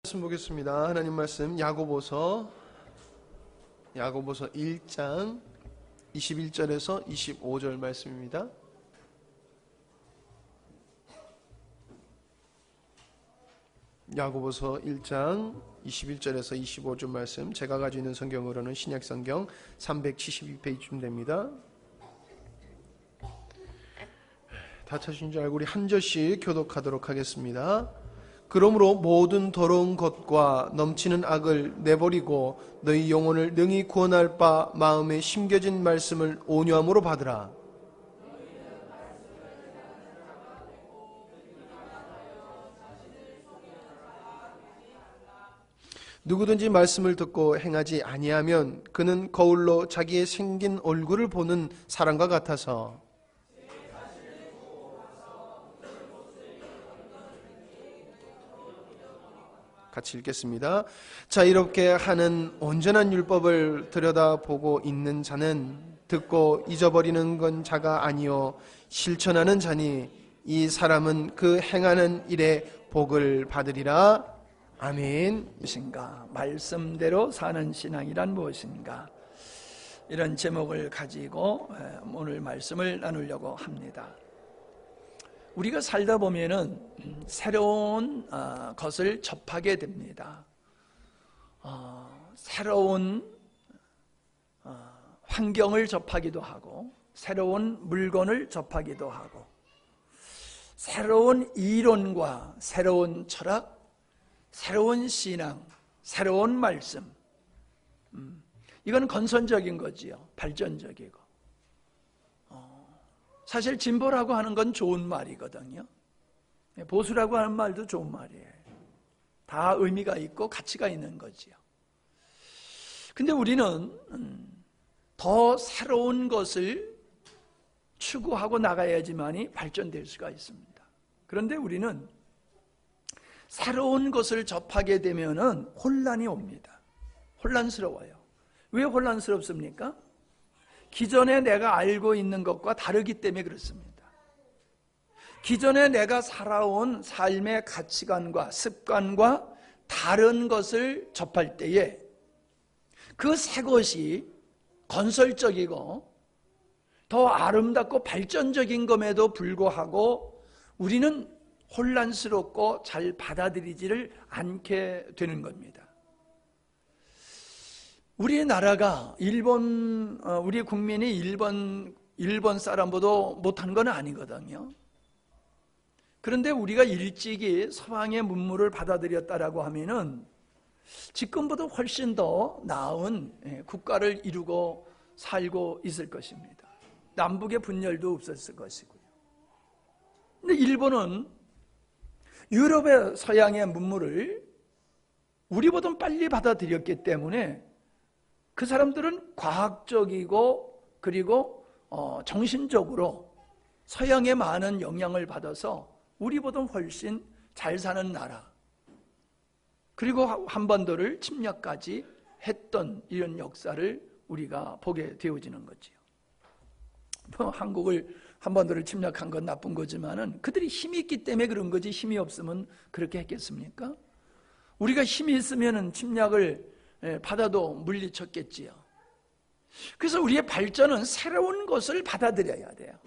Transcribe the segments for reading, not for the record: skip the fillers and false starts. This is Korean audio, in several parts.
말씀 보겠습니다. 하나님 말씀 야고보서 1장 21절에서 25절 말씀입니다. 야고보서 1장 21절에서 25절 말씀, 제가 가지고 있는 성경으로는 신약성경 372페이지쯤 됩니다. 다 찾으신 줄 알고 우리 한 절씩 교독하도록 하겠습니다. 그러므로 모든 더러운 것과 넘치는 악을 내버리고 너희 영혼을 능히 구원할 바 마음에 심겨진 말씀을 온유함으로 받으라. 누구든지 말씀을 듣고 행하지 아니하면 그는 거울로 자기의 생긴 얼굴을 보는 사람과 같아서 같이 읽겠습니다. 자, 이렇게 하는 온전한 율법을 들여다보고 있는 자는 듣고 잊어버리는 건 자가 아니요 실천하는 자니 이 사람은 그 행하는 일에 복을 받으리라. 아멘. 무엇인가? 말씀대로 사는 신앙이란 무엇인가? 이런 제목을 가지고 오늘 말씀을 나누려고 합니다. 우리가 살다 보면은 새로운 것을 접하게 됩니다. 새로운 환경을 접하기도 하고, 새로운 물건을 접하기도 하고, 새로운 이론과 새로운 철학, 새로운 신앙, 새로운 말씀, 이건 건설적인 거지요. 발전적이고. 사실 진보라고 하는 건 좋은 말이거든요. 보수라고 하는 말도 좋은 말이에요. 다 의미가 있고 가치가 있는 거지요. 근데 우리는 더 새로운 것을 추구하고 나가야지만이 발전될 수가 있습니다. 그런데 우리는 새로운 것을 접하게 되면은 혼란이 옵니다. 혼란스러워요. 왜 혼란스럽습니까? 기존에 내가 알고 있는 것과 다르기 때문에 그렇습니다. 기존에 내가 살아온 삶의 가치관과 습관과 다른 것을 접할 때에 그 새 것이 건설적이고 더 아름답고 발전적인 것에도 불구하고 우리는 혼란스럽고 잘 받아들이지를 않게 되는 겁니다. 우리나라가 우리 국민이 일본 사람보다 못한 건 아니거든요. 그런데 우리가 일찍이 서방의 문물을 받아들였다라고 하면은 지금보다 훨씬 더 나은 국가를 이루고 살고 있을 것입니다. 남북의 분열도 없었을 것이고요. 근데 일본은 유럽의 서양의 문물을 우리보다 빨리 받아들였기 때문에 그 사람들은 과학적이고 그리고 정신적으로 서양의 많은 영향을 받아서 우리보다 훨씬 잘 사는 나라, 그리고 한반도를 침략까지 했던 이런 역사를 우리가 보게 되어지는 거지요. 한반도를 침략한 건 나쁜 거지만은 그들이 힘이 있기 때문에 그런 거지, 힘이 없으면 그렇게 했겠습니까? 우리가 힘이 있으면은 침략을 받아도 물리쳤겠지요. 그래서 우리의 발전은 새로운 것을 받아들여야 돼요.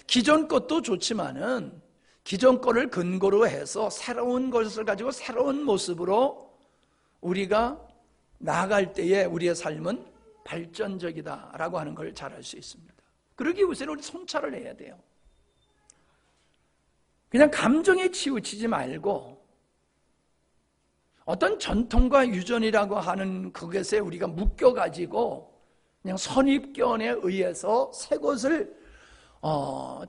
기존 것도 좋지만은 기존 거를 근거로 해서 새로운 것을 가지고 새로운 모습으로 우리가 나아갈 때에 우리의 삶은 발전적이다라고 하는 걸 잘 알 수 있습니다. 그러기 위해서는 우리 성찰을 해야 돼요. 그냥 감정에 치우치지 말고 어떤 전통과 유전이라고 하는 그것에 우리가 묶여가지고 그냥 선입견에 의해서 새 것을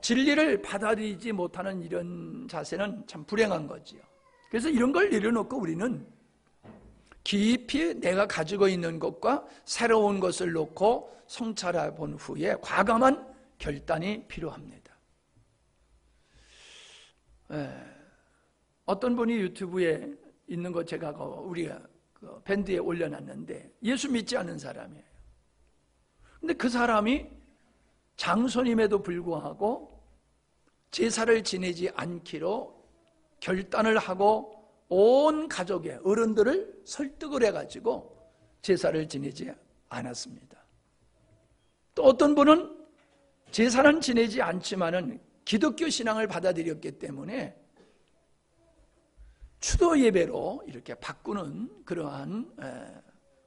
진리를 받아들이지 못하는 이런 자세는 참 불행한 거지요. 그래서 이런 걸 내려놓고 우리는 깊이 내가 가지고 있는 것과 새로운 것을 놓고 성찰해 본 후에 과감한 결단이 필요합니다. 어떤 분이 유튜브에 있는 거 제가 우리가 밴드에 올려놨는데 예수 믿지 않는 사람이에요. 근데 그 사람이 장손임에도 불구하고 제사를 지내지 않기로 결단을 하고 온 가족의 어른들을 설득을 해가지고 제사를 지내지 않았습니다. 또 어떤 분은 제사는 지내지 않지만은 기독교 신앙을 받아들였기 때문에 추도 예배로 이렇게 바꾸는 그러한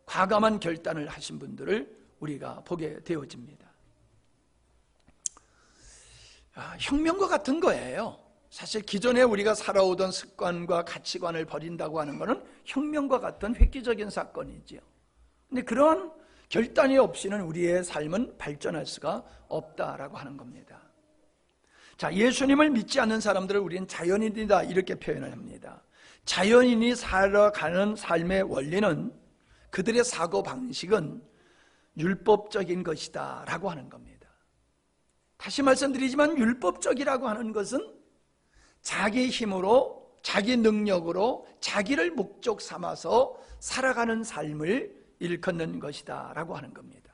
과감한 결단을 하신 분들을 우리가 보게 되어집니다. 혁명과 같은 거예요. 사실 기존에 우리가 살아오던 습관과 가치관을 버린다고 하는 것은 혁명과 같은 획기적인 사건이지요. 근데 그런 결단이 없이는 우리의 삶은 발전할 수가 없다라고 하는 겁니다. 자, 예수님을 믿지 않는 사람들을 우리는 자연인이다 이렇게 표현을 합니다. 자연인이 살아가는 삶의 원리는, 그들의 사고방식은 율법적인 것이다 라고 하는 겁니다. 다시 말씀드리지만 율법적이라고 하는 것은 자기 힘으로, 자기 능력으로 자기를 목적 삼아서 살아가는 삶을 일컫는 것이다 라고 하는 겁니다.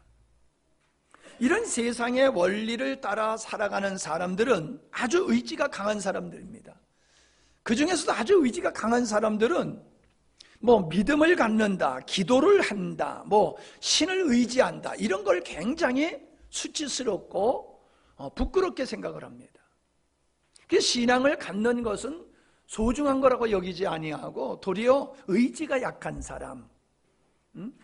이런 세상의 원리를 따라 살아가는 사람들은 아주 의지가 강한 사람들입니다. 그 중에서도 아주 의지가 강한 사람들은 믿음을 갖는다, 기도를 한다, 신을 의지한다, 이런 걸 굉장히 수치스럽고 부끄럽게 생각을 합니다. 그래서 신앙을 갖는 것은 소중한 거라고 여기지 아니하고 도리어 의지가 약한 사람,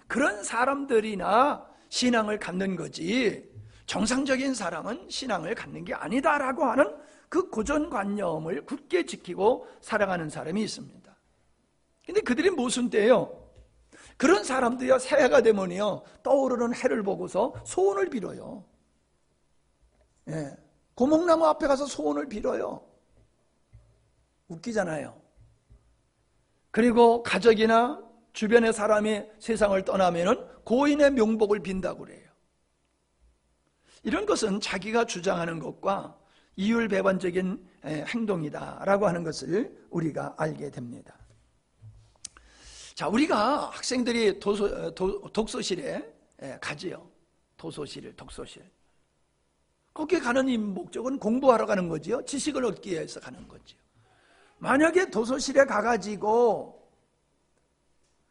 그런 사람들이나 신앙을 갖는 거지 정상적인 사람은 신앙을 갖는 게 아니다라고 하는 그 고정관념을 굳게 지키고 살아가는 사람이 있습니다. 근데 그들이 무슨 때요? 그런 사람들이요, 새해가 되면요 떠오르는 해를 보고서 소원을 빌어요. 예, 고목나무 앞에 가서 소원을 빌어요. 웃기잖아요. 그리고 가족이나 주변의 사람이 세상을 떠나면은 고인의 명복을 빈다고 그래요. 이런 것은 자기가 주장하는 것과 이율배반적인 행동이다라고 하는 것을 우리가 알게 됩니다. 자, 우리가 학생들이 독서실에 가지요. 독서실. 거기에 가는 이 목적은 공부하러 가는 거지요. 지식을 얻기 위해서 가는 거지요. 만약에 도서실에 가가지고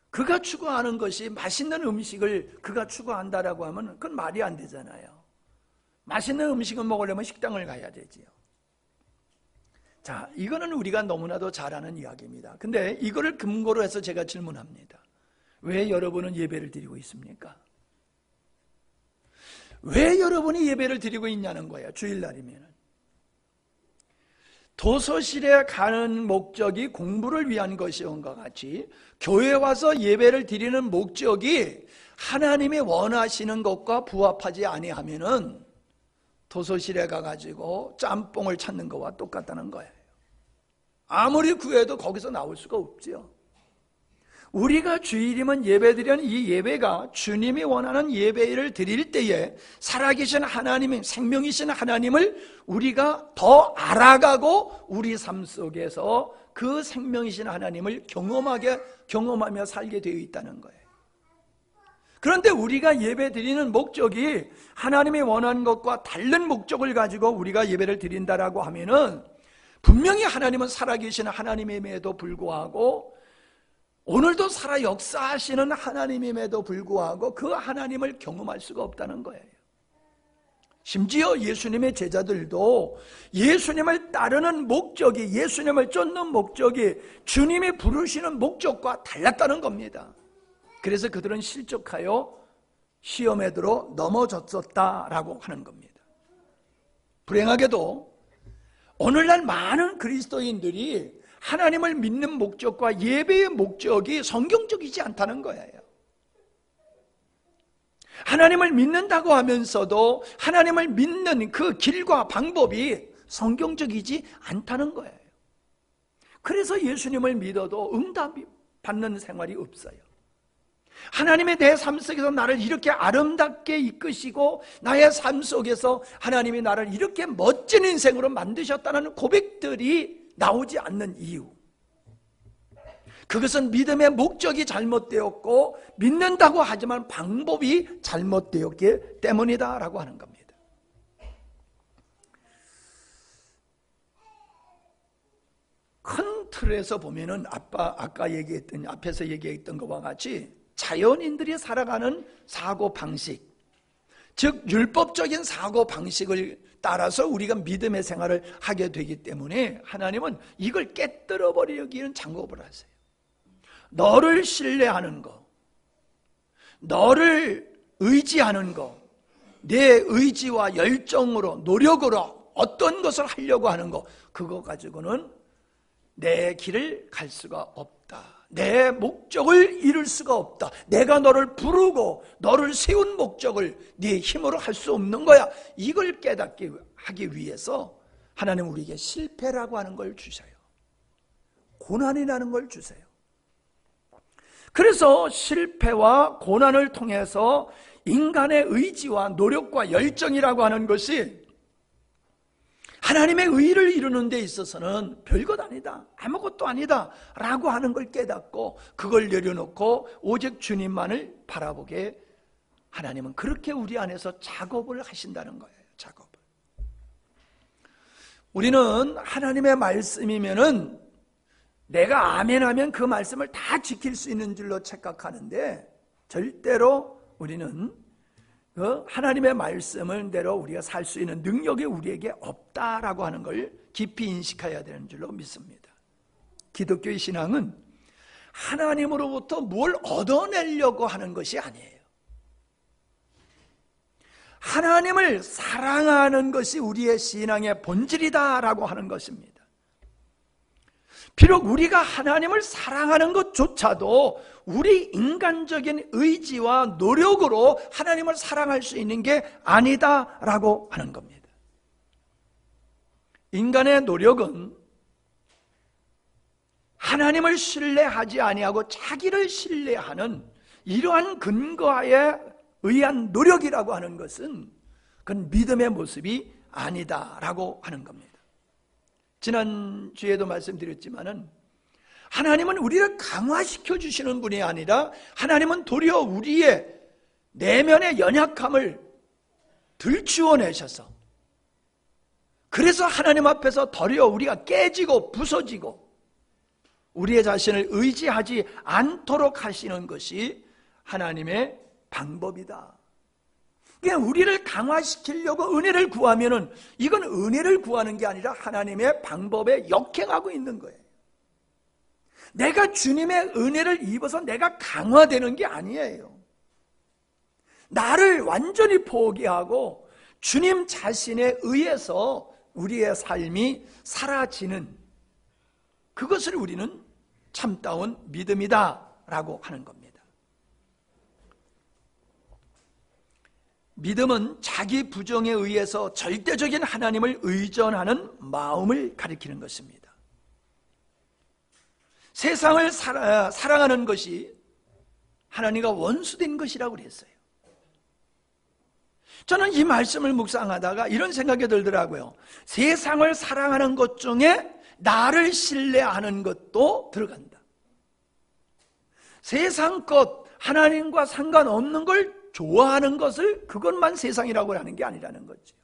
그가 추구하는 것이 맛있는 음식을 그가 추구한다라고 하면 그건 말이 안 되잖아요. 맛있는 음식을 먹으려면 식당을 가야 되지요. 자, 이거는 우리가 너무나도 잘 아는 이야기입니다. 근데 이거를 근거로 해서 제가 질문합니다. 왜 여러분은 예배를 드리고 있습니까? 왜 여러분이 예배를 드리고 있냐는 거예요. 주일날이면. 도서실에 가는 목적이 공부를 위한 것이온과 같이 교회에 와서 예배를 드리는 목적이 하나님이 원하시는 것과 부합하지 아니하면은 도서실에 가가지고 짬뽕을 찾는 것과 똑같다는 거예요. 아무리 구해도 거기서 나올 수가 없지요. 우리가 주일이면 예배드리는 이 예배가 주님이 원하는 예배를 드릴 때에 살아계신 하나님, 생명이신 하나님을 우리가 더 알아가고 우리 삶 속에서 그 생명이신 하나님을 경험하며 살게 되어 있다는 거예요. 그런데 우리가 예배 드리는 목적이 하나님이 원하는 것과 다른 목적을 가지고 우리가 예배를 드린다라고 하면은 분명히 하나님은 살아계신 하나님임에도 불구하고 오늘도 살아 역사하시는 하나님임에도 불구하고 그 하나님을 경험할 수가 없다는 거예요. 심지어 예수님의 제자들도 예수님을 따르는 목적이, 예수님을 쫓는 목적이 주님이 부르시는 목적과 달랐다는 겁니다. 그래서 그들은 실족하여 시험에 들어 넘어졌었다라고 하는 겁니다. 불행하게도 오늘날 많은 그리스도인들이 하나님을 믿는 목적과 예배의 목적이 성경적이지 않다는 거예요. 하나님을 믿는다고 하면서도 하나님을 믿는 그 길과 방법이 성경적이지 않다는 거예요. 그래서 예수님을 믿어도 응답이 받는 생활이 없어요. 하나님의 내 삶 속에서 나를 이렇게 아름답게 이끄시고 나의 삶 속에서 하나님이 나를 이렇게 멋진 인생으로 만드셨다는 고백들이 나오지 않는 이유, 그것은 믿음의 목적이 잘못되었고 믿는다고 하지만 방법이 잘못되었기 때문이다라고 하는 겁니다. 큰 틀에서 보면은 아까 얘기했던, 앞에서 얘기했던 것과 같이 자연인들이 살아가는 사고 방식, 즉 율법적인 사고 방식을 따라서 우리가 믿음의 생활을 하게 되기 때문에 하나님은 이걸 깨뜨려 버리기는 작업을 하세요. 너를 신뢰하는 거, 너를 의지하는 거, 내 의지와 열정으로 노력으로 어떤 것을 하려고 하는 거, 그거 가지고는 내 길을 갈 수가 없다. 내 목적을 이룰 수가 없다. 내가 너를 부르고 너를 세운 목적을 네 힘으로 할 수 없는 거야. 이걸 깨닫게 하기 위해서 하나님은 우리에게 실패라고 하는 걸 주셔요. 고난이라는 걸 주세요. 그래서 실패와 고난을 통해서 인간의 의지와 노력과 열정이라고 하는 것이 하나님의 의를 이루는 데 있어서는 별것 아니다, 아무것도 아니다 라고 하는 걸 깨닫고 그걸 내려놓고 오직 주님만을 바라보게 하나님은 그렇게 우리 안에서 작업을 하신다는 거예요. 작업을. 우리는 하나님의 말씀이면은 내가 아멘하면 그 말씀을 다 지킬 수 있는 줄로 착각하는데 절대로 우리는 하나님의 말씀을 대로 우리가 살 수 있는 능력이 우리에게 없다라고 하는 걸 깊이 인식해야 되는 줄로 믿습니다. 기독교의 신앙은 하나님으로부터 뭘 얻어내려고 하는 것이 아니에요. 하나님을 사랑하는 것이 우리의 신앙의 본질이다라고 하는 것입니다. 비록 우리가 하나님을 사랑하는 것조차도 우리 인간적인 의지와 노력으로 하나님을 사랑할 수 있는 게 아니다라고 하는 겁니다. 인간의 노력은 하나님을 신뢰하지 아니하고 자기를 신뢰하는 이러한 근거에 의한 노력이라고 하는 것은 그건 믿음의 모습이 아니다라고 하는 겁니다. 지난주에도 말씀드렸지만은 하나님은 우리를 강화시켜 주시는 분이 아니라 하나님은 도리어 우리의 내면의 연약함을 들추어내셔서 그래서 하나님 앞에서 도리어 우리가 깨지고 부서지고 우리의 자신을 의지하지 않도록 하시는 것이 하나님의 방법이다. 그냥 우리를 강화시키려고 은혜를 구하면은 이건 은혜를 구하는 게 아니라 하나님의 방법에 역행하고 있는 거예요. 내가 주님의 은혜를 입어서 내가 강화되는 게 아니에요. 나를 완전히 포기하고 주님 자신에 의해서 우리의 삶이 사라지는 그것을 우리는 참다운 믿음이다라고 하는 겁니다. 믿음은 자기 부정에 의해서 절대적인 하나님을 의존하는 마음을 가리키는 것입니다. 세상을 사랑하는 것이 하나님과 원수된 것이라고 그랬어요. 저는 이 말씀을 묵상하다가 이런 생각이 들더라고요. 세상을 사랑하는 것 중에 나를 신뢰하는 것도 들어간다. 세상 것, 하나님과 상관없는 걸 좋아하는 것을 그것만 세상이라고 하는 게 아니라는 거죠.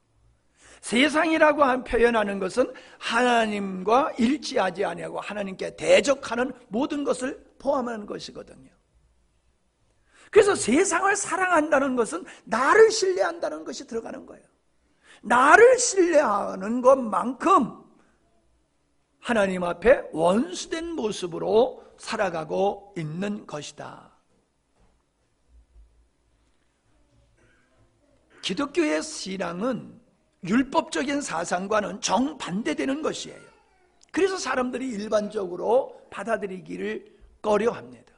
세상이라고 표현하는 것은 하나님과 일치하지 아니하고 하나님께 대적하는 모든 것을 포함하는 것이거든요. 그래서 세상을 사랑한다는 것은 나를 신뢰한다는 것이 들어가는 거예요. 나를 신뢰하는 것만큼 하나님 앞에 원수된 모습으로 살아가고 있는 것이다. 기독교의 신앙은 율법적인 사상과는 정반대되는 것이에요. 그래서 사람들이 일반적으로 받아들이기를 꺼려합니다.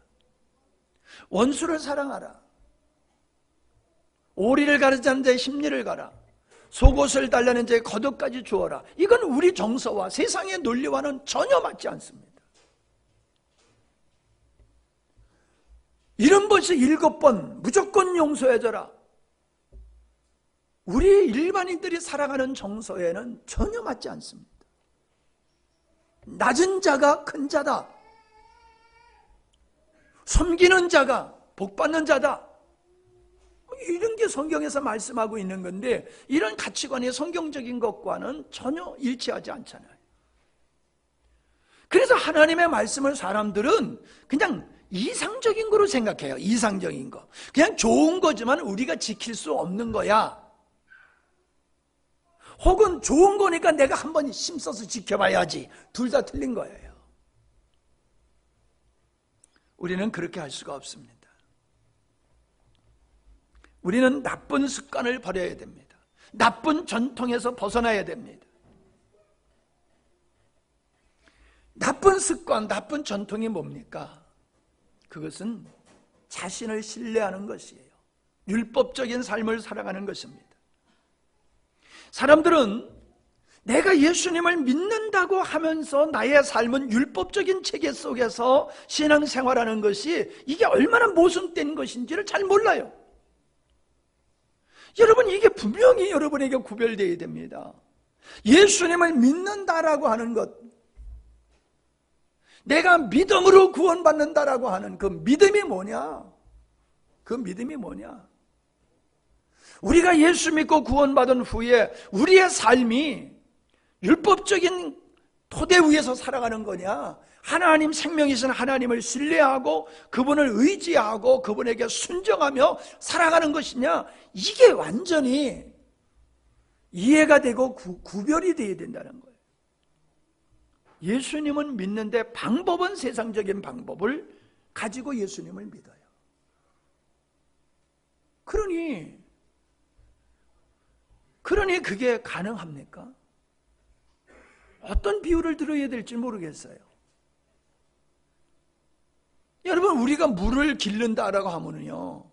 원수를 사랑하라. 오리를 가르자는 자의 심리를 가라. 속옷을 달라는 자의 겉옷까지 주어라. 이건 우리 정서와 세상의 논리와는 전혀 맞지 않습니다. 이런 벌써 7번 무조건 용서해줘라. 우리 일반인들이 살아가는 정서에는 전혀 맞지 않습니다. 낮은 자가 큰 자다. 섬기는 자가 복받는 자다. 이런 게 성경에서 말씀하고 있는 건데 이런 가치관이 성경적인 것과는 전혀 일치하지 않잖아요. 그래서 하나님의 말씀을 사람들은 그냥 이상적인 거로 생각해요. 이상적인 거. 그냥 좋은 거지만 우리가 지킬 수 없는 거야. 혹은 좋은 거니까 내가 한번 힘써서 지켜봐야지. 둘 다 틀린 거예요. 우리는 그렇게 할 수가 없습니다. 우리는 나쁜 습관을 버려야 됩니다. 나쁜 전통에서 벗어나야 됩니다. 나쁜 습관, 나쁜 전통이 뭡니까? 그것은 자신을 신뢰하는 것이에요. 율법적인 삶을 살아가는 것입니다. 사람들은 내가 예수님을 믿는다고 하면서 나의 삶은 율법적인 체계 속에서 신앙생활하는 것이 이게 얼마나 모순된 것인지를 잘 몰라요. 여러분, 이게 분명히 여러분에게 구별되어야 됩니다. 예수님을 믿는다라고 하는 것, 내가 믿음으로 구원받는다라고 하는 그 믿음이 뭐냐? 그 믿음이 뭐냐? 우리가 예수 믿고 구원받은 후에 우리의 삶이 율법적인 토대 위에서 살아가는 거냐? 하나님, 생명이신 하나님을 신뢰하고 그분을 의지하고 그분에게 순종하며 살아가는 것이냐? 이게 완전히 이해가 되고 구별이 되어야 된다는 거예요. 예수님은 믿는데 방법은 세상적인 방법을 가지고 예수님을 믿어요. 그러니 그게 가능합니까? 어떤 비유를 들어야 될지 모르겠어요. 여러분, 우리가 물을 길른다라고 하면요,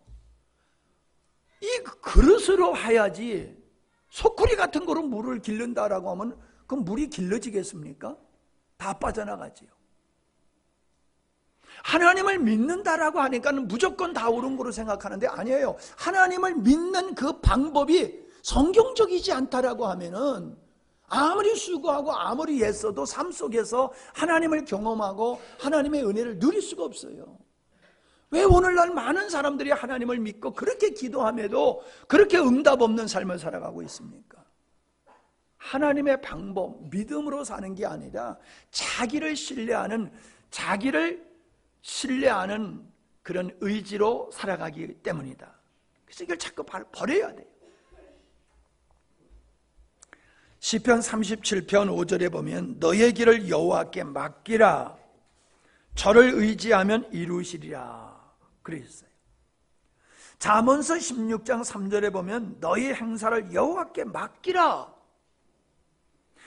이 그릇으로 해야지 소쿠리 같은 거로 물을 길른다라고 하면 그 물이 길러지겠습니까? 다 빠져나가지요. 하나님을 믿는다라고 하니까 무조건 다 옳은 거로 생각하는데 아니에요. 하나님을 믿는 그 방법이 성경적이지 않다라고 하면은 아무리 수고하고 아무리 애써도 삶 속에서 하나님을 경험하고 하나님의 은혜를 누릴 수가 없어요. 왜 오늘날 많은 사람들이 하나님을 믿고 그렇게 기도함에도 그렇게 응답 없는 삶을 살아가고 있습니까? 하나님의 방법, 믿음으로 사는 게 아니라 자기를 신뢰하는 그런 의지로 살아가기 때문이다. 그래서 이걸 자꾸 버려야 돼요. 시편 37편 5절에 보면 너의 길을 여호와께 맡기라, 저를 의지하면 이루시리라 그랬어요. 잠언서 16장 3절에 보면 너의 행사를 여호와께 맡기라,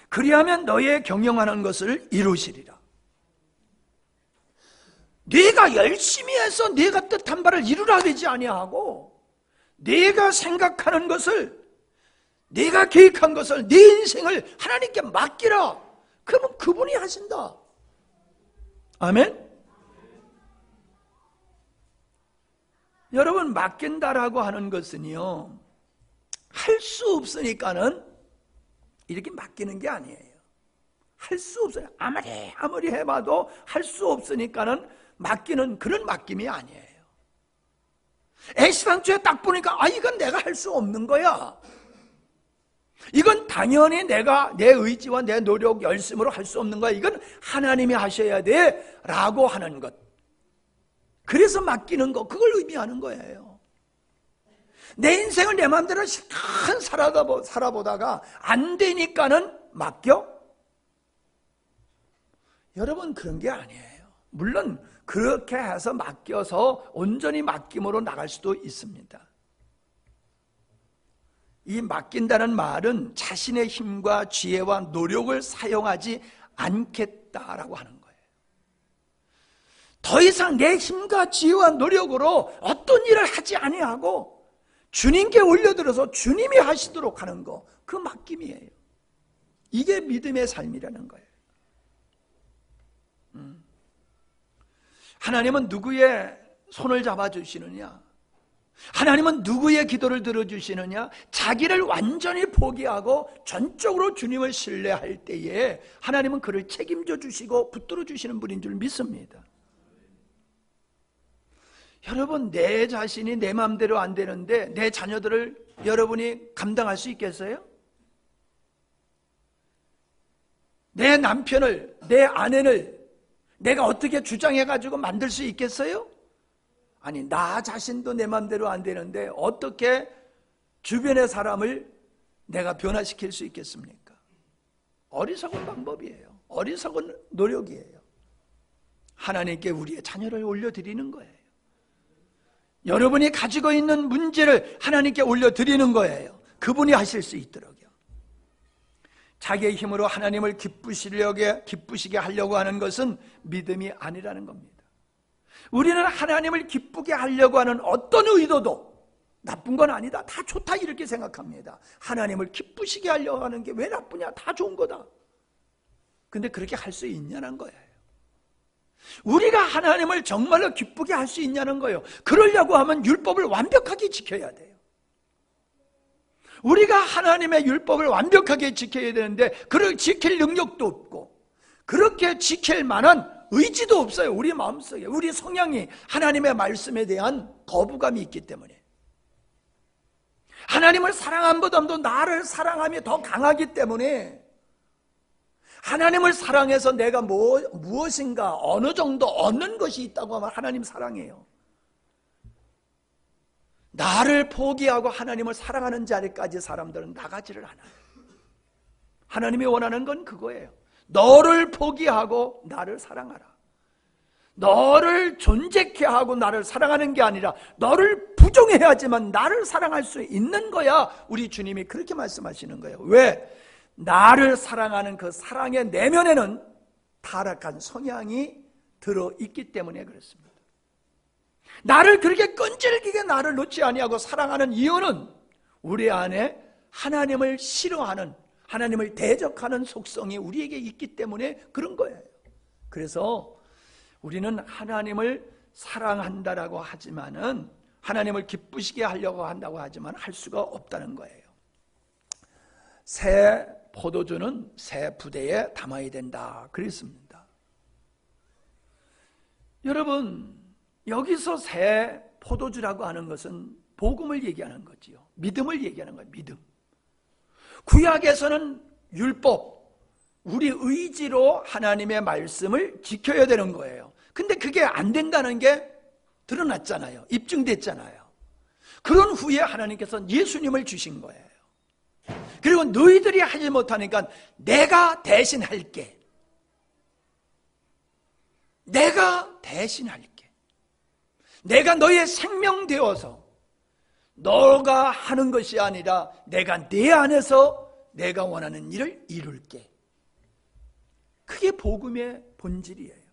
그리하면 너의 경영하는 것을 이루시리라. 네가 열심히 해서 네가 뜻한 바를 이루라 되지 아니하고 네가 생각하는 것을, 네가 계획한 것을, 네 인생을 하나님께 맡기라. 그러면 그분이 하신다. 아멘? 여러분, 맡긴다라고 하는 것은요, 할 수 없으니까는 이렇게 맡기는 게 아니에요. 할 수 없어요. 아무리 해봐도 할 수 없으니까는 맡기는 그런 맡김이 아니에요. 애시당초에 딱 보니까 이건 내가 할 수 없는 거야. 이건 당연히 내가 내 의지와 내 노력, 열심으로 할 수 없는 거야. 이건 하나님이 하셔야 돼 라고 하는 것. 그래서 맡기는 거, 그걸 의미하는 거예요. 내 인생을 내 마음대로 실컷 살아보다가 안 되니까는 맡겨? 여러분, 그런 게 아니에요. 물론 그렇게 해서 맡겨서 온전히 맡김으로 나갈 수도 있습니다. 이 맡긴다는 말은 자신의 힘과 지혜와 노력을 사용하지 않겠다라고 하는 거예요. 더 이상 내 힘과 지혜와 노력으로 어떤 일을 하지 아니하고 주님께 올려들어서 주님이 하시도록 하는 거, 그 맡김이에요. 이게 믿음의 삶이라는 거예요. 하나님은 누구의 손을 잡아주시느냐? 하나님은 누구의 기도를 들어주시느냐? 자기를 완전히 포기하고 전적으로 주님을 신뢰할 때에 하나님은 그를 책임져 주시고 붙들어 주시는 분인 줄 믿습니다. 여러분, 내 자신이 내 마음대로 안 되는데 내 자녀들을 여러분이 감당할 수 있겠어요? 내 남편을, 내 아내를 내가 어떻게 주장해가지고 만들 수 있겠어요? 아니, 나 자신도 내 마음대로 안 되는데 어떻게 주변의 사람을 내가 변화시킬 수 있겠습니까? 어리석은 방법이에요. 어리석은 노력이에요. 하나님께 우리의 자녀를 올려드리는 거예요. 여러분이 가지고 있는 문제를 하나님께 올려드리는 거예요. 그분이 하실 수 있도록요. 자기의 힘으로 하나님을 기쁘시게 하려고 하는 것은 믿음이 아니라는 겁니다. 우리는 하나님을 기쁘게 하려고 하는 어떤 의도도 나쁜 건 아니다, 다 좋다 이렇게 생각합니다. 하나님을 기쁘시게 하려고 하는 게 왜 나쁘냐, 다 좋은 거다. 근데 그렇게 할 수 있냐는 거예요. 우리가 하나님을 정말로 기쁘게 할 수 있냐는 거예요. 그러려고 하면 율법을 완벽하게 지켜야 돼요. 우리가 하나님의 율법을 완벽하게 지켜야 되는데 그걸 지킬 능력도 없고 그렇게 지킬 만한 의지도 없어요. 우리 마음속에, 우리 성향이 하나님의 말씀에 대한 거부감이 있기 때문에, 하나님을 사랑함보다도 나를 사랑함이 더 강하기 때문에, 하나님을 사랑해서 내가 무엇인가 어느 정도 얻는 것이 있다고 하면 하나님 사랑해요. 나를 포기하고 하나님을 사랑하는 자리까지 사람들은 나가지를 않아요. 하나님이 원하는 건 그거예요. 너를 포기하고 나를 사랑하라. 너를 존재케 하고 나를 사랑하는 게 아니라 너를 부정해야지만 나를 사랑할 수 있는 거야. 우리 주님이 그렇게 말씀하시는 거예요. 왜? 나를 사랑하는 그 사랑의 내면에는 타락한 성향이 들어있기 때문에 그렇습니다. 나를 그렇게 끈질기게 나를 놓지 아니하고 사랑하는 이유는 우리 안에 하나님을 싫어하는, 하나님을 대적하는 속성이 우리에게 있기 때문에 그런 거예요. 그래서 우리는 하나님을 사랑한다라고 하지만은, 하나님을 기쁘시게 하려고 한다고 하지만 할 수가 없다는 거예요. 새 포도주는 새 부대에 담아야 된다 그랬습니다. 여러분, 여기서 새 포도주라고 하는 것은 복음을 얘기하는 거지요. 믿음을 얘기하는 거예요. 믿음. 구약에서는 율법, 우리 의지로 하나님의 말씀을 지켜야 되는 거예요. 근데 그게 안 된다는 게 드러났잖아요. 입증됐잖아요. 그런 후에 하나님께서 예수님을 주신 거예요. 그리고 너희들이 하지 못하니까 내가 대신 할게. 내가 대신 할게. 내가 너의 생명 되어서 너가 하는 것이 아니라 내가 내 안에서 내가 원하는 일을 이룰게. 그게 복음의 본질이에요.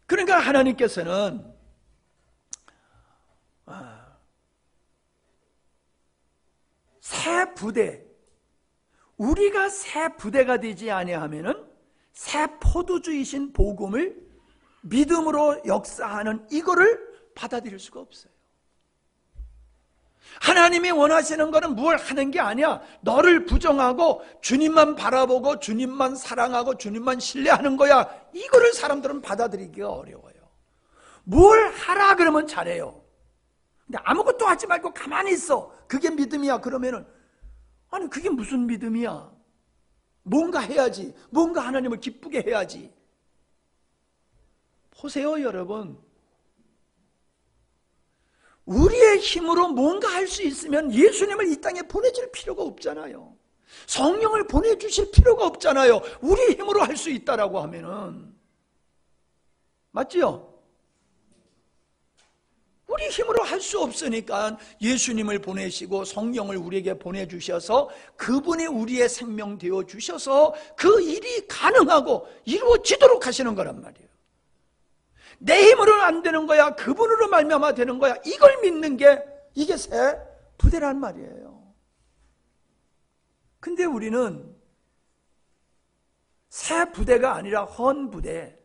그러니까 하나님께서는 새 부대, 우리가 새 부대가 되지 아니하면은 새 포도주이신 복음을 믿음으로 역사하는 이거를 받아들일 수가 없어요. 하나님이 원하시는 거는 뭘 하는 게 아니야. 너를 부정하고 주님만 바라보고 주님만 사랑하고 주님만 신뢰하는 거야. 이거를 사람들은 받아들이기가 어려워요. 뭘 하라 그러면 잘해요. 근데 아무것도 하지 말고 가만히 있어. 그게 믿음이야. 그러면은, 아니 그게 무슨 믿음이야. 뭔가 해야지. 뭔가 하나님을 기쁘게 해야지. 보세요, 여러분. 우리의 힘으로 뭔가 할 수 있으면 예수님을 이 땅에 보내줄 필요가 없잖아요. 성령을 보내주실 필요가 없잖아요. 우리 힘으로 할 수 있다라고 하면은. 맞지요? 우리 힘으로 할 수 없으니까 예수님을 보내시고 성령을 우리에게 보내주셔서 그분이 우리의 생명 되어 주셔서 그 일이 가능하고 이루어지도록 하시는 거란 말이에요. 내 힘으로는 안 되는 거야. 그분으로 말미암아 되는 거야. 이걸 믿는 게 이게 새 부대란 말이에요. 근데 우리는 새 부대가 아니라 헌 부대,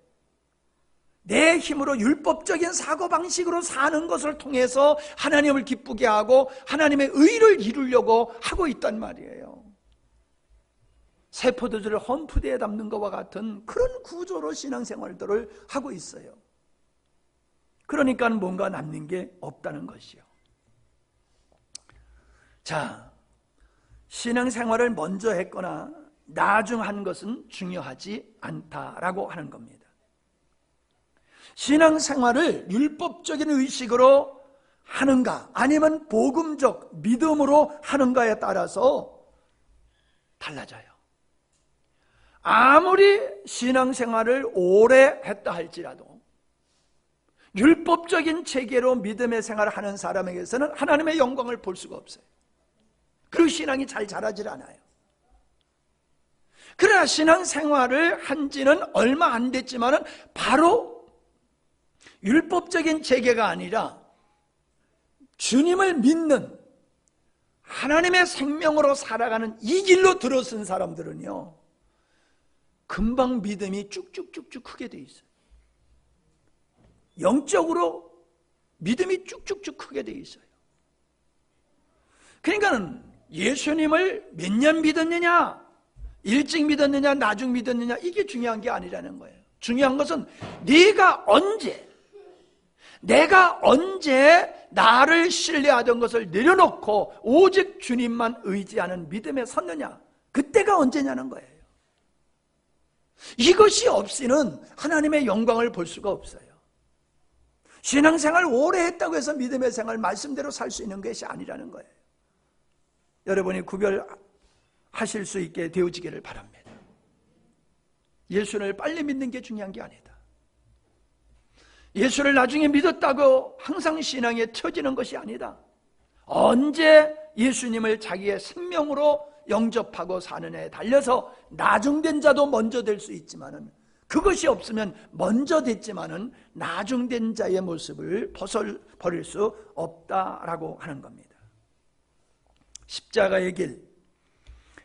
내 힘으로 율법적인 사고방식으로 사는 것을 통해서 하나님을 기쁘게 하고 하나님의 의를 이루려고 하고 있단 말이에요. 새 포도주를 헌 부대에 담는 것과 같은 그런 구조로 신앙생활들을 하고 있어요. 그러니까 뭔가 남는 게 없다는 것이요. 자, 신앙생활을 먼저 했거나 나중한 것은 중요하지 않다라고 하는 겁니다. 신앙생활을 율법적인 의식으로 하는가 아니면 복음적 믿음으로 하는가에 따라서 달라져요. 아무리 신앙생활을 오래 했다 할지라도 율법적인 체계로 믿음의 생활을 하는 사람에게서는 하나님의 영광을 볼 수가 없어요. 그리고 신앙이 잘 자라질 않아요. 그러나 신앙생활을 한 지는 얼마 안 됐지만은 바로 율법적인 체계가 아니라 주님을 믿는 하나님의 생명으로 살아가는 이 길로 들어선 사람들은요, 금방 믿음이 쭉쭉쭉쭉 크게 돼 있어요. 영적으로 믿음이 쭉쭉쭉 크게 돼 있어요. 그러니까 예수님을 몇 년 믿었느냐, 일찍 믿었느냐, 나중 믿었느냐, 이게 중요한 게 아니라는 거예요. 중요한 것은 내가 언제 나를 신뢰하던 것을 내려놓고 오직 주님만 의지하는 믿음에 섰느냐, 그때가 언제냐는 거예요. 이것이 없이는 하나님의 영광을 볼 수가 없어요. 신앙생활 오래 했다고 해서 믿음의 생활 말씀대로 살 수 있는 것이 아니라는 거예요. 여러분이 구별하실 수 있게 되어지기를 바랍니다. 예수를 빨리 믿는 게 중요한 게 아니다. 예수를 나중에 믿었다고 항상 신앙에 처지는 것이 아니다. 언제 예수님을 자기의 생명으로 영접하고 사느냐에 달려서 나중된 자도 먼저 될 수 있지만은, 그것이 없으면 먼저 됐지만은 나중된 자의 모습을 버릴 수 없다라고 하는 겁니다. 십자가의 길,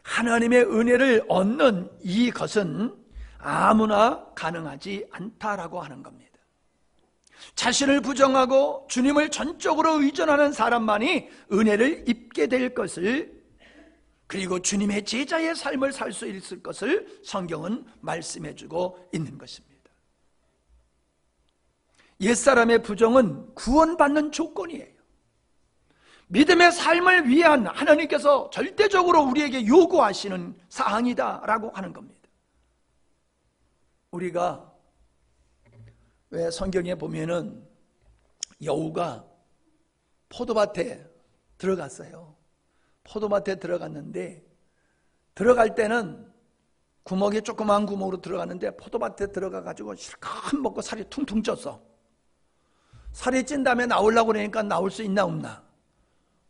하나님의 은혜를 얻는 이것은 아무나 가능하지 않다라고 하는 겁니다. 자신을 부정하고 주님을 전적으로 의존하는 사람만이 은혜를 입게 될 것을, 그리고 주님의 제자의 삶을 살 수 있을 것을 성경은 말씀해주고 있는 것입니다. 옛사람의 부정은 구원받는 조건이에요. 믿음의 삶을 위한 하나님께서 절대적으로 우리에게 요구하시는 사항이다라고 하는 겁니다. 우리가 왜 성경에 보면은 여우가 포도밭에 들어갔어요. 포도밭에 들어갔는데, 들어갈 때는 구멍이 조그마한 구멍으로 들어갔는데 포도밭에 들어가가지고 실컷 먹고 살이 퉁퉁 쪘어. 살이 찐 다음에 나오려고 그러니까 나올 수 있나 없나?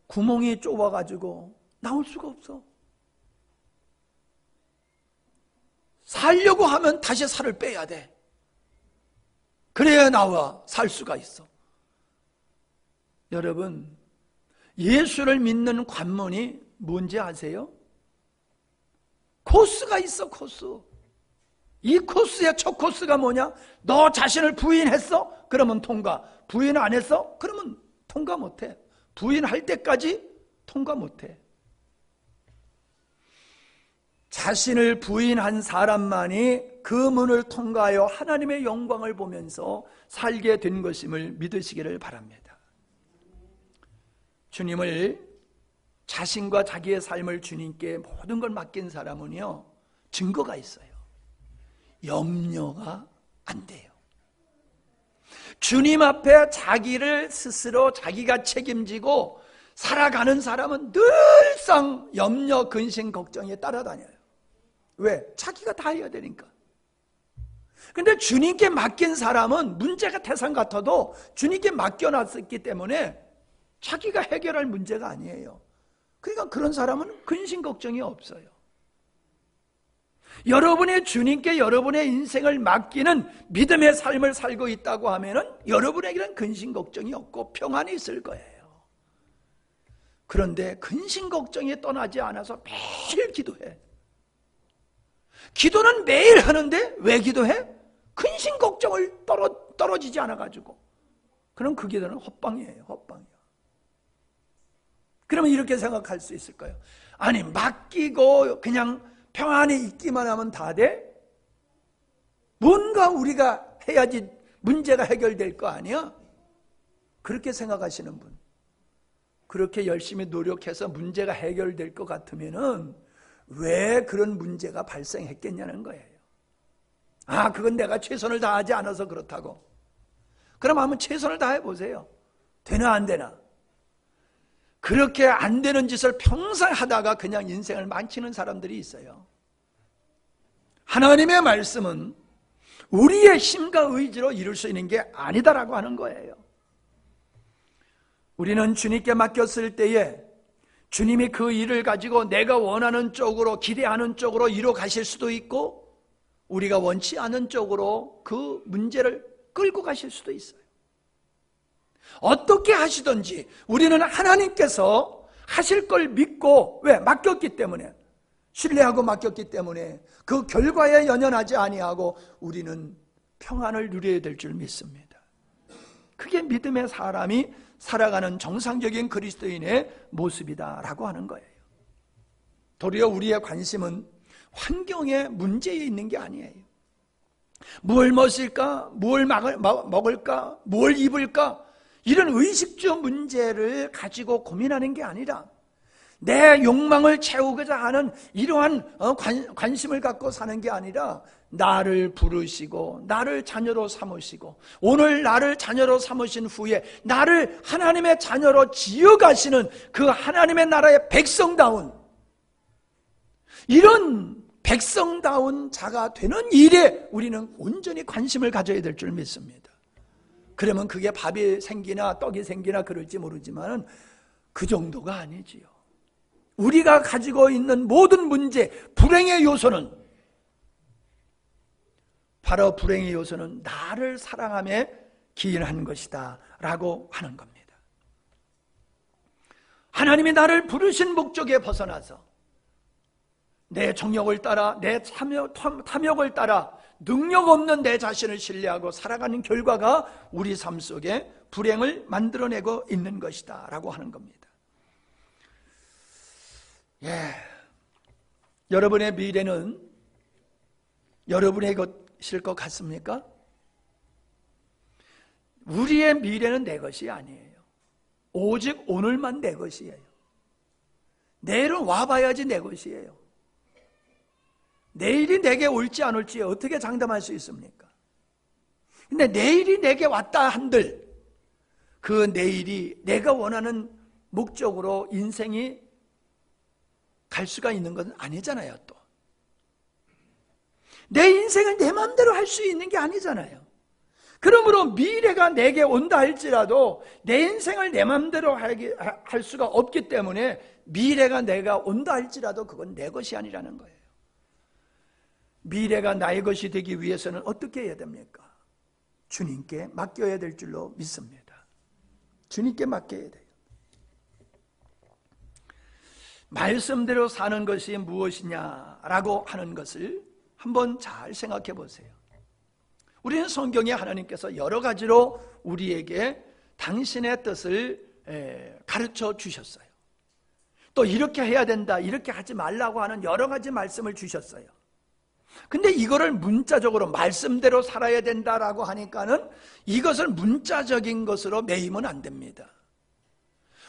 구멍이 좁아가지고 나올 수가 없어. 살려고 하면 다시 살을 빼야 돼. 그래야 나와 살 수가 있어. 여러분, 예수를 믿는 관문이 뭔지 아세요? 코스가 있어, 코스. 이 코스의 첫 코스가 뭐냐? 너 자신을 부인했어? 그러면 통과. 부인 안 했어? 그러면 통과 못해. 부인할 때까지 통과 못해. 자신을 부인한 사람만이 그 문을 통과하여 하나님의 영광을 보면서 살게 된 것임을 믿으시기를 바랍니다. 주님을, 자신과 자기의 삶을 주님께 모든 걸 맡긴 사람은요, 증거가 있어요. 염려가 안 돼요. 주님 앞에 자기를 스스로 자기가 책임지고 살아가는 사람은 늘상 염려, 근심, 걱정에 따라다녀요. 왜? 자기가 다 해야 되니까. 근데 주님께 맡긴 사람은 문제가 태산 같아도 주님께 맡겨놨었기 때문에 자기가 해결할 문제가 아니에요. 그러니까 그런 사람은 근심, 걱정이 없어요. 여러분의 주님께 여러분의 인생을 맡기는 믿음의 삶을 살고 있다고 하면은 여러분에게는 근심, 걱정이 없고 평안이 있을 거예요. 그런데 근심, 걱정이 떠나지 않아서 매일 기도해. 기도는 매일 하는데 왜 기도해? 근심, 걱정을 떨어지지 않아가지고. 그럼 그 기도는 헛방이에요, 헛방이야. 그러면 이렇게 생각할 수 있을까요? 아니, 맡기고 그냥 평안히 있기만 하면 다 돼? 뭔가 우리가 해야지 문제가 해결될 거 아니야? 그렇게 생각하시는 분, 그렇게 열심히 노력해서 문제가 해결될 것 같으면은 왜 그런 문제가 발생했겠냐는 거예요. 아, 그건 내가 최선을 다하지 않아서 그렇다고. 그럼 한번 최선을 다해 보세요. 되나 안 되나? 그렇게 안 되는 짓을 평생 하다가 그냥 인생을 망치는 사람들이 있어요. 하나님의 말씀은 우리의 힘과 의지로 이룰 수 있는 게 아니다라고 하는 거예요. 우리는 주님께 맡겼을 때에 주님이 그 일을 가지고 내가 원하는 쪽으로, 기대하는 쪽으로 이뤄 가실 수도 있고, 우리가 원치 않은 쪽으로 그 문제를 끌고 가실 수도 있어요. 어떻게 하시든지 우리는 하나님께서 하실 걸 믿고, 왜? 맡겼기 때문에, 신뢰하고 맡겼기 때문에 그 결과에 연연하지 아니하고 우리는 평안을 누려야 될 줄 믿습니다. 그게 믿음의 사람이 살아가는 정상적인 그리스도인의 모습이다라고 하는 거예요. 도리어 우리의 관심은 환경의 문제에 있는 게 아니에요. 무엇을 먹을까? 무엇을 먹을까? 무엇을 입을까? 이런 의식주 문제를 가지고 고민하는 게 아니라 내 욕망을 채우고자 하는 이러한 관심을 갖고 사는 게 아니라 나를 부르시고 나를 자녀로 삼으시고 오늘 나를 자녀로 삼으신 후에 나를 하나님의 자녀로 지어가시는 그 하나님의 나라의 백성다운, 이런 백성다운 자가 되는 일에 우리는 온전히 관심을 가져야 될 줄 믿습니다. 그러면 그게 밥이 생기나 떡이 생기나 그럴지 모르지만 그 정도가 아니지요. 우리가 가지고 있는 모든 문제, 불행의 요소는, 바로 불행의 요소는 나를 사랑함에 기인한 것이다 라고 하는 겁니다. 하나님이 나를 부르신 목적에 벗어나서 내 정욕을 따라, 내 탐욕을 따라 능력 없는 내 자신을 신뢰하고 살아가는 결과가 우리 삶 속에 불행을 만들어내고 있는 것이다 라고 하는 겁니다. 여러분의 미래는 여러분의 것일 것 같습니까? 우리의 미래는 내 것이 아니에요. 오직 오늘만 내 것이에요. 내일은 와봐야지 내 것이에요. 내일이 내게 올지 안 올지 어떻게 장담할 수 있습니까? 근데 내일이 내게 왔다 한들 그 내일이 내가 원하는 목적으로 인생이 갈 수가 있는 건 아니잖아요. 또 내 인생을 내 마음대로 할 수 있는 게 아니잖아요. 그러므로 미래가 내게 온다 할지라도 내 인생을 내 마음대로 할 수가 없기 때문에 미래가 내가 온다 할지라도 그건 내 것이 아니라는 거예요. 미래가 나의 것이 되기 위해서는 어떻게 해야 됩니까? 주님께 맡겨야 될 줄로 믿습니다. 주님께 맡겨야 돼요. 말씀대로 사는 것이 무엇이냐라고 하는 것을 한번 잘 생각해 보세요. 우리는 성경에 하나님께서 여러 가지로 우리에게 당신의 뜻을 가르쳐 주셨어요. 또 이렇게 해야 된다, 이렇게 하지 말라고 하는 여러 가지 말씀을 주셨어요. 근데 이거를 문자적으로 말씀대로 살아야 된다라고 하니까는 이것을 문자적인 것으로 매이면 안 됩니다.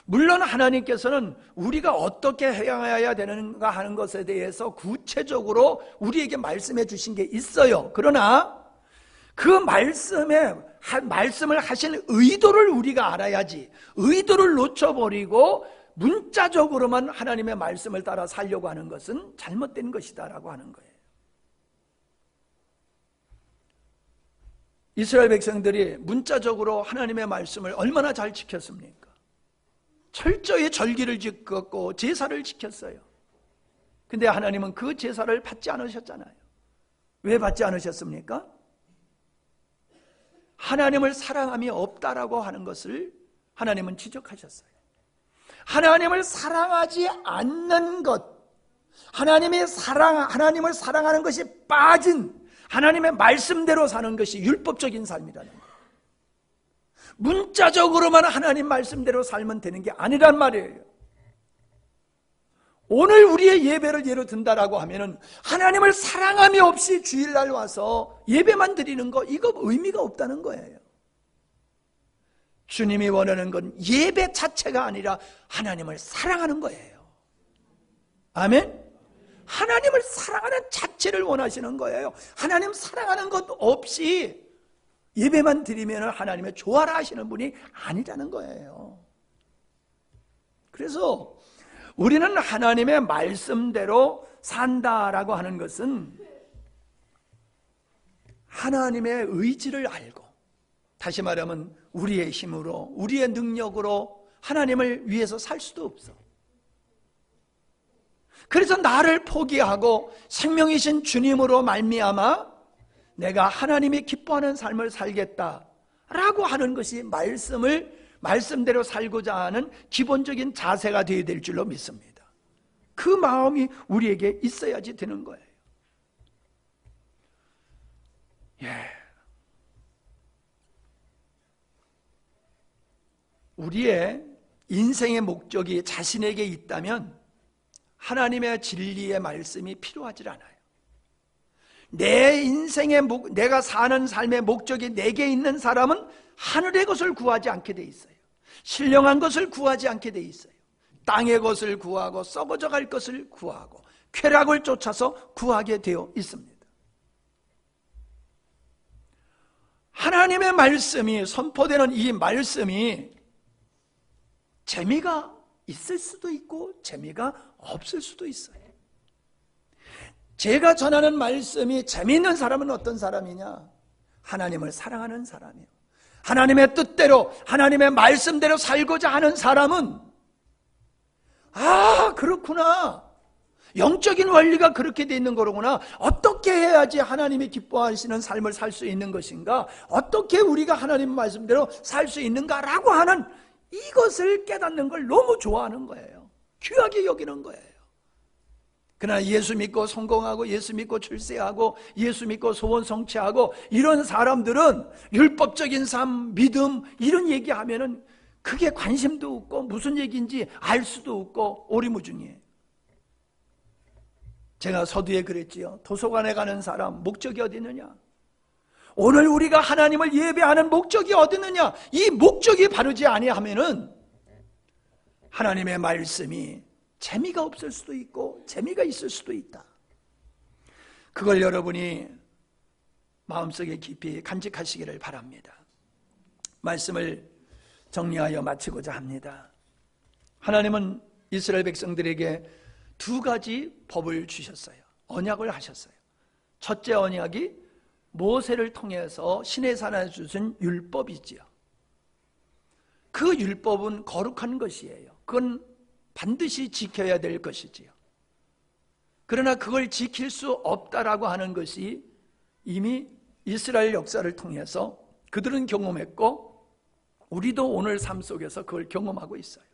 물론 하나님께서는 우리가 어떻게 해야 되는가 하는 것에 대해서 구체적으로 우리에게 말씀해 주신 게 있어요. 그러나 그 말씀을 하신 의도를 우리가 알아야지, 의도를 놓쳐버리고 문자적으로만 하나님의 말씀을 따라 살려고 하는 것은 잘못된 것이다라고 하는 거예요. 이스라엘 백성들이 문자적으로 하나님의 말씀을 얼마나 잘 지켰습니까? 철저히 절기를 지켰고 제사를 지켰어요. 근데 하나님은 그 제사를 받지 않으셨잖아요. 왜 받지 않으셨습니까? 하나님을 사랑함이 없다라고 하는 것을 하나님은 지적하셨어요. 하나님을 사랑하지 않는 것, 하나님을 사랑하는 것이 빠진 하나님의 말씀대로 사는 것이 율법적인 삶이라는 거예요. 문자적으로만 하나님 말씀대로 살면 되는 게 아니란 말이에요. 오늘 우리의 예배를 예로 든다라고 하면은 하나님을 사랑함이 없이 주일날 와서 예배만 드리는 거, 이거 의미가 없다는 거예요. 주님이 원하는 건 예배 자체가 아니라 하나님을 사랑하는 거예요. 아멘? 하나님을 사랑하는 자체를 원하시는 거예요. 하나님 사랑하는 것 없이 예배만 드리면 하나님의 좋아라 하시는 분이 아니라는 거예요. 그래서 우리는 하나님의 말씀대로 산다라고 하는 것은 하나님의 의지를 알고, 다시 말하면 우리의 힘으로, 우리의 능력으로 하나님을 위해서 살 수도 없어. 그래서 나를 포기하고 생명이신 주님으로 말미암아 내가 하나님이 기뻐하는 삶을 살겠다라고 하는 것이 말씀대로 살고자 하는 기본적인 자세가 되어야 될 줄로 믿습니다. 그 마음이 우리에게 있어야지 되는 거예요. 우리의 인생의 목적이 자신에게 있다면 하나님의 진리의 말씀이 필요하지 않아요. 내 인생의 내가 사는 삶의 목적이 내게 있는 사람은 하늘의 것을 구하지 않게 돼 있어요. 신령한 것을 구하지 않게 돼 있어요. 땅의 것을 구하고 썩어져 갈 것을 구하고 쾌락을 쫓아서 구하게 되어 있습니다. 하나님의 말씀이 선포되는 이 말씀이 재미가 있을 수도 있고 재미가 없을 수도 있어요. 제가 전하는 말씀이 재미있는 사람은 어떤 사람이냐? 하나님을 사랑하는 사람이에요. 하나님의 뜻대로, 하나님의 말씀대로 살고자 하는 사람은 그렇구나, 영적인 원리가 그렇게 돼 있는 거로구나, 어떻게 해야지 하나님이 기뻐하시는 삶을 살 수 있는 것인가, 어떻게 우리가 하나님 말씀대로 살 수 있는가라고 하는 이것을 깨닫는 걸 너무 좋아하는 거예요. 귀하게 여기는 거예요. 그러나 예수 믿고 성공하고 예수 믿고 출세하고 예수 믿고 소원 성취하고 이런 사람들은 율법적인 삶, 믿음 이런 얘기하면은 그게 관심도 없고 무슨 얘기인지 알 수도 없고 오리무중이에요. 제가 서두에 그랬지요. 도서관에 가는 사람 목적이 어디 있느냐? 오늘 우리가 하나님을 예배하는 목적이 어디 있느냐? 이 목적이 바르지 아니하면은 하나님의 말씀이 재미가 없을 수도 있고 재미가 있을 수도 있다. 그걸 여러분이 마음속에 깊이 간직하시기를 바랍니다. 말씀을 정리하여 마치고자 합니다. 하나님은 이스라엘 백성들에게 두 가지 법을 주셨어요. 언약을 하셨어요. 첫째 언약이 모세를 통해서 시내산에 주신 율법이지요. 그 율법은 거룩한 것이에요. 그건 반드시 지켜야 될 것이지요. 그러나 그걸 지킬 수 없다라고 하는 것이 이미 이스라엘 역사를 통해서 그들은 경험했고 우리도 오늘 삶 속에서 그걸 경험하고 있어요.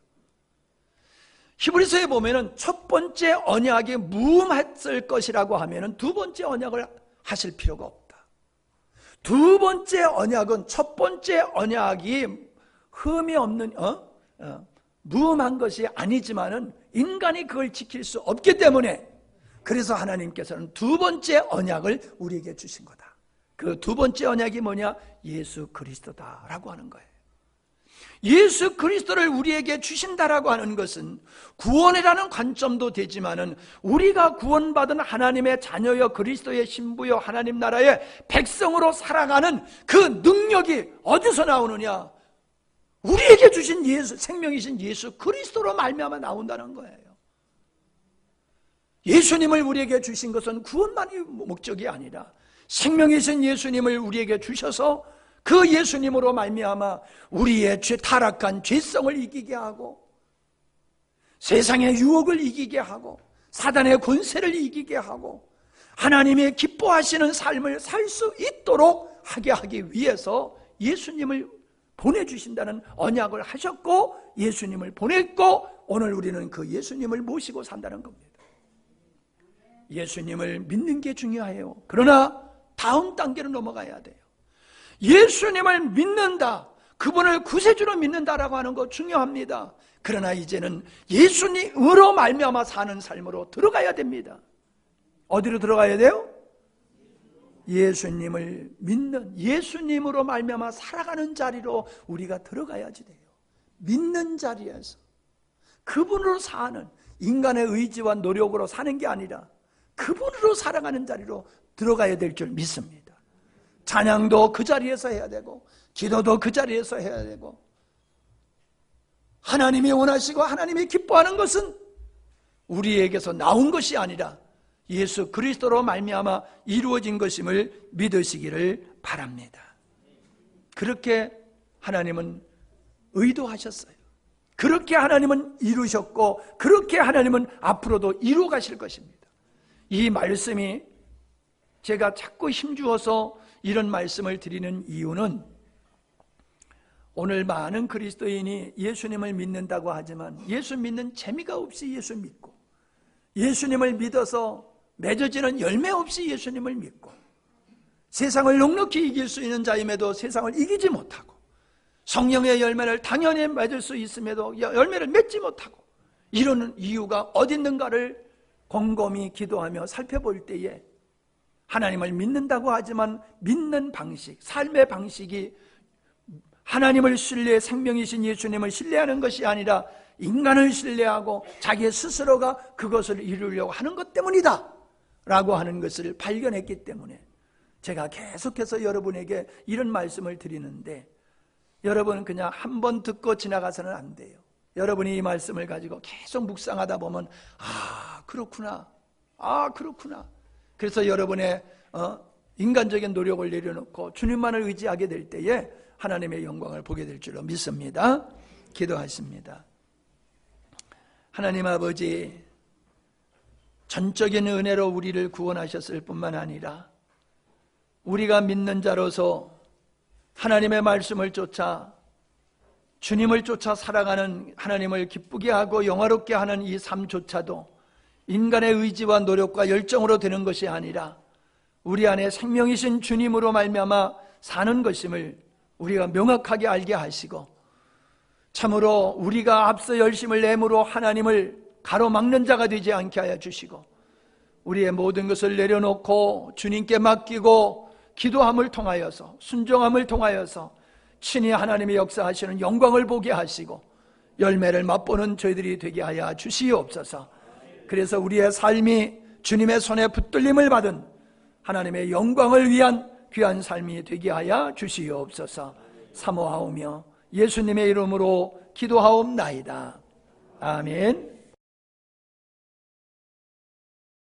히브리서에 보면은 첫 번째 언약이 무음했을 것이라고 하면은 두 번째 언약을 하실 필요가 없다. 두 번째 언약은 첫 번째 언약이 흠이 없는 무음한 것이 아니지만은 인간이 그걸 지킬 수 없기 때문에 그래서 하나님께서는 두 번째 언약을 우리에게 주신 거다. 그 두 번째 언약이 뭐냐? 예수 그리스도다라고 하는 거예요. 예수 그리스도를 우리에게 주신다라고 하는 것은 구원이라는 관점도 되지만은 우리가 구원받은 하나님의 자녀여 그리스도의 신부여 하나님 나라의 백성으로 살아가는 그 능력이 어디서 나오느냐? 우리에게 주신 생명이신 예수 그리스도로 말미암아 나온다는 거예요. 예수님을 우리에게 주신 것은 구원만이 목적이 아니라 생명이신 예수님을 우리에게 주셔서 그 예수님으로 말미암아 우리의 타락한 죄성을 이기게 하고 세상의 유혹을 이기게 하고 사단의 권세를 이기게 하고 하나님의 기뻐하시는 삶을 살 수 있도록 하기 위해서 예수님을 보내주신다는 언약을 하셨고 예수님을 보냈고 오늘 우리는 그 예수님을 모시고 산다는 겁니다. 예수님을 믿는 게 중요해요. 그러나 다음 단계로 넘어가야 돼요. 예수님을 믿는다, 그분을 구세주로 믿는다라고 하는 거 중요합니다. 그러나 이제는 예수님으로 말미암아 사는 삶으로 들어가야 됩니다. 어디로 들어가야 돼요? 예수님을 믿는, 예수님으로 말미암아 살아가는 자리로 우리가 들어가야지 돼요. 믿는 자리에서 그분으로 사는, 인간의 의지와 노력으로 사는 게 아니라 그분으로 살아가는 자리로 들어가야 될 줄 믿습니다. 찬양도 그 자리에서 해야 되고 기도도 그 자리에서 해야 되고, 하나님이 원하시고 하나님이 기뻐하는 것은 우리에게서 나온 것이 아니라 예수 그리스도로 말미암아 이루어진 것임을 믿으시기를 바랍니다. 그렇게 하나님은 의도하셨어요. 그렇게 하나님은 이루셨고 그렇게 하나님은 앞으로도 이루어 가실 것입니다. 이 말씀이 제가 자꾸 힘주어서 이런 말씀을 드리는 이유는, 오늘 많은 그리스도인이 예수님을 믿는다고 하지만 예수 믿는 재미가 없이 예수 믿고, 예수님을 믿어서 맺어지는 열매 없이 예수님을 믿고, 세상을 넉넉히 이길 수 있는 자임에도 세상을 이기지 못하고, 성령의 열매를 당연히 맺을 수 있음에도 열매를 맺지 못하고, 이러는 이유가 어디 있는가를 곰곰이 기도하며 살펴볼 때에 하나님을 믿는다고 하지만 믿는 방식, 삶의 방식이 하나님을 신뢰, 생명이신 예수님을 신뢰하는 것이 아니라 인간을 신뢰하고 자기 스스로가 그것을 이루려고 하는 것 때문이다 라고 하는 것을 발견했기 때문에 제가 계속해서 여러분에게 이런 말씀을 드리는데, 여러분 그냥 한 번 듣고 지나가서는 안 돼요. 여러분이 이 말씀을 가지고 계속 묵상하다 보면 그렇구나, 그렇구나. 그래서 여러분의 인간적인 노력을 내려놓고 주님만을 의지하게 될 때에 하나님의 영광을 보게 될 줄로 믿습니다. 기도하십니다. 하나님 아버지, 전적인 은혜로 우리를 구원하셨을 뿐만 아니라 우리가 믿는 자로서 하나님의 말씀을 쫓아 주님을 쫓아 살아가는, 하나님을 기쁘게 하고 영화롭게 하는 이 삶조차도 인간의 의지와 노력과 열정으로 되는 것이 아니라 우리 안에 생명이신 주님으로 말미암아 사는 것임을 우리가 명확하게 알게 하시고, 참으로 우리가 앞서 열심을 내므로 하나님을 가로막는 자가 되지 않게 하여 주시고, 우리의 모든 것을 내려놓고 주님께 맡기고 기도함을 통하여서, 순종함을 통하여서 친히 하나님의 역사하시는 영광을 보게 하시고 열매를 맛보는 저희들이 되게 하여 주시옵소서. 그래서 우리의 삶이 주님의 손에 붙들림을 받은 하나님의 영광을 위한 귀한 삶이 되게 하여 주시옵소서. 사모하오며 예수님의 이름으로 기도하옵나이다. 아멘.